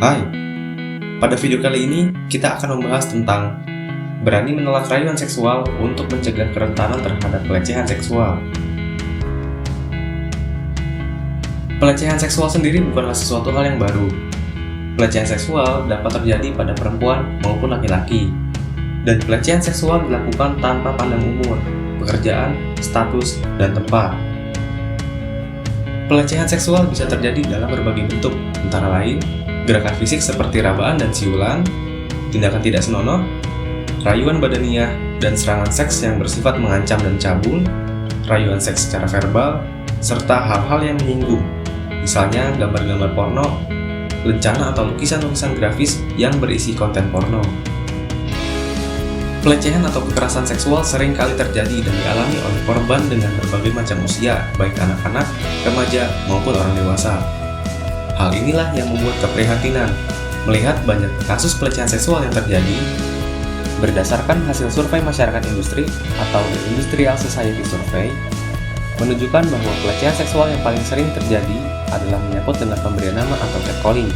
Hai, pada video kali ini kita akan membahas tentang berani menolak rayuan seksual untuk mencegah kerentanan terhadap pelecehan seksual. Pelecehan seksual sendiri bukanlah sesuatu hal yang baru. Pelecehan seksual dapat terjadi pada perempuan maupun laki-laki, dan pelecehan seksual dilakukan tanpa pandang umur, pekerjaan, status, dan tempat. Pelecehan seksual bisa terjadi dalam berbagai bentuk, antara lain gerakan fisik seperti rabaan dan siulan, tindakan tidak senonoh, rayuan badaniah, dan serangan seks yang bersifat mengancam dan cabul, rayuan seks secara verbal, serta hal-hal yang menyinggung, misalnya gambar-gambar porno, lencana atau lukisan-lukisan grafis yang berisi konten porno. Pelecehan atau kekerasan seksual sering kali terjadi dan dialami oleh korban dengan berbagai macam usia, baik anak-anak, remaja, maupun orang dewasa. Hal inilah yang membuat keprihatinan melihat banyak kasus pelecehan seksual yang terjadi. Berdasarkan hasil survei masyarakat industri atau The Industrial Society Survey, menunjukkan bahwa pelecehan seksual yang paling sering terjadi adalah menyangkut dengan pemberian nama atau catcalling,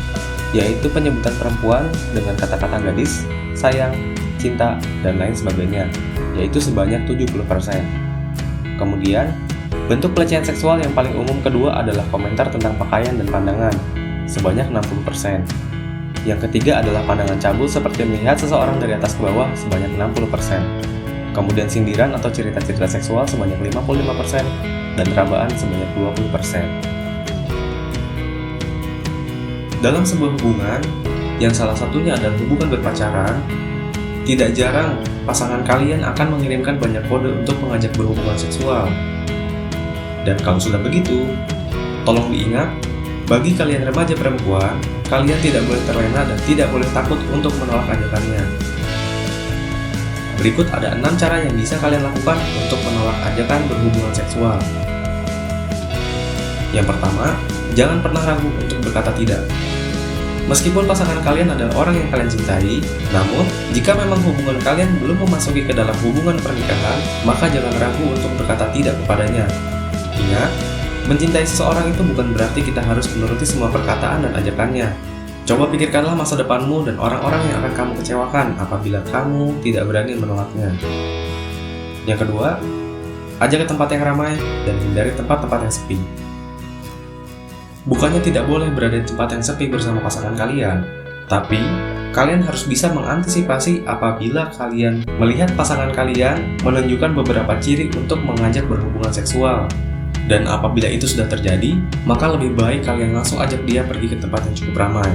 yaitu penyebutan perempuan dengan kata-kata gadis, sayang, cinta, dan lain sebagainya, yaitu sebanyak 70%. Kemudian, bentuk pelecehan seksual yang paling umum kedua adalah komentar tentang pakaian dan pandangan, sebanyak 60%. Yang ketiga adalah pandangan cabul seperti melihat seseorang dari atas ke bawah, sebanyak 60%. Kemudian sindiran atau cerita-cerita seksual sebanyak 55%, dan rabaan sebanyak 20%. Dalam sebuah hubungan, yang salah satunya adalah hubungan berpacaran, tidak jarang pasangan kalian akan mengirimkan banyak kode untuk mengajak berhubungan seksual. Dan kalau sudah begitu, tolong diingat, bagi kalian remaja perempuan, kalian tidak boleh terlena dan tidak boleh takut untuk menolak ajakannya. Berikut ada 6 cara yang bisa kalian lakukan untuk menolak ajakan berhubungan seksual. Yang pertama, jangan pernah ragu untuk berkata tidak. Meskipun pasangan kalian adalah orang yang kalian cintai, namun jika memang hubungan kalian belum memasuki ke dalam hubungan pernikahan, maka jangan ragu untuk berkata tidak kepadanya. Ingat, mencintai seseorang itu bukan berarti kita harus menuruti semua perkataan dan ajakannya. Coba pikirkanlah masa depanmu dan orang-orang yang akan kamu kecewakan apabila kamu tidak berani menolaknya. Yang kedua, ajak ke tempat yang ramai dan hindari tempat-tempat yang sepi. Bukannya tidak boleh berada di tempat yang sepi bersama pasangan kalian, tapi kalian harus bisa mengantisipasi apabila kalian melihat pasangan kalian menunjukkan beberapa ciri untuk mengajak berhubungan seksual. Dan apabila itu sudah terjadi, maka lebih baik kalian langsung ajak dia pergi ke tempat yang cukup ramai.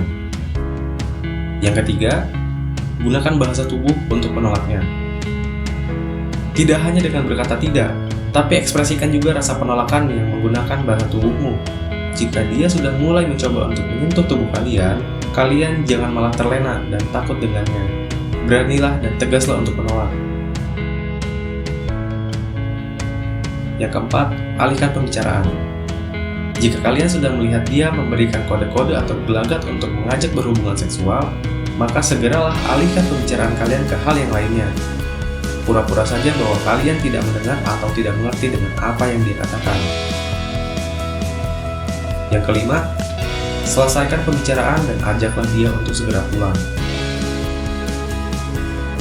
Yang ketiga, gunakan bahasa tubuh untuk menolaknya. Tidak hanya dengan berkata tidak, tapi ekspresikan juga rasa penolakan yang menggunakan bahasa tubuhmu. Jika dia sudah mulai mencoba untuk menyentuh tubuh kalian, kalian jangan malah terlena dan takut dengannya. Beranilah dan tegaslah untuk menolak. Yang keempat, alihkan pembicaraan. Jika kalian sudah melihat dia memberikan kode-kode atau gelagat untuk mengajak berhubungan seksual, maka segeralah alihkan pembicaraan kalian ke hal yang lainnya. Pura-pura saja bahwa kalian tidak mendengar atau tidak mengerti dengan apa yang dia katakan. Yang kelima, selesaikan pembicaraan dan ajaklah dia untuk segera pulang.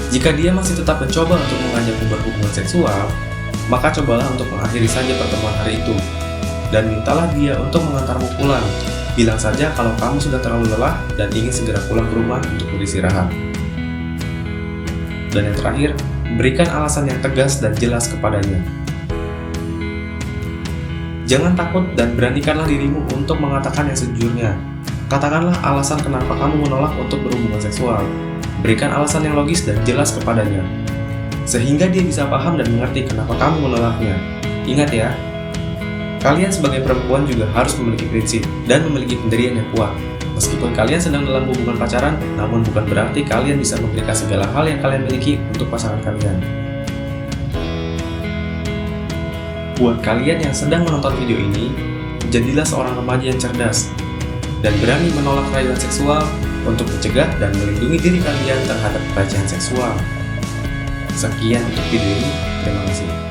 Jika dia masih tetap mencoba untuk mengajakmu berhubungan seksual, maka cobalah untuk mengakhiri saja pertemuan hari itu, dan mintalah dia untuk mengantarmu pulang. Bilang saja kalau kamu sudah terlalu lelah dan ingin segera pulang ke rumah untuk beristirahat. Dan yang terakhir, berikan alasan yang tegas dan jelas kepadanya. Jangan takut dan beranikanlah dirimu untuk mengatakan yang sejujurnya. Katakanlah alasan kenapa kamu menolak untuk berhubungan seksual. Berikan alasan yang logis dan jelas kepadanya, sehingga dia bisa paham dan mengerti kenapa kamu menolaknya. Ingat ya, kalian sebagai perempuan juga harus memiliki prinsip dan memiliki pendirian yang kuat. Meskipun kalian sedang dalam hubungan pacaran, namun bukan berarti kalian bisa memberikan segala hal yang kalian miliki untuk pasangan kalian. Buat kalian yang sedang menonton video ini, jadilah seorang remaja yang cerdas dan berani menolak rayuan seksual untuk mencegah dan melindungi diri kalian terhadap pelecehan seksual. Sekian untuk video ini, terima kasih.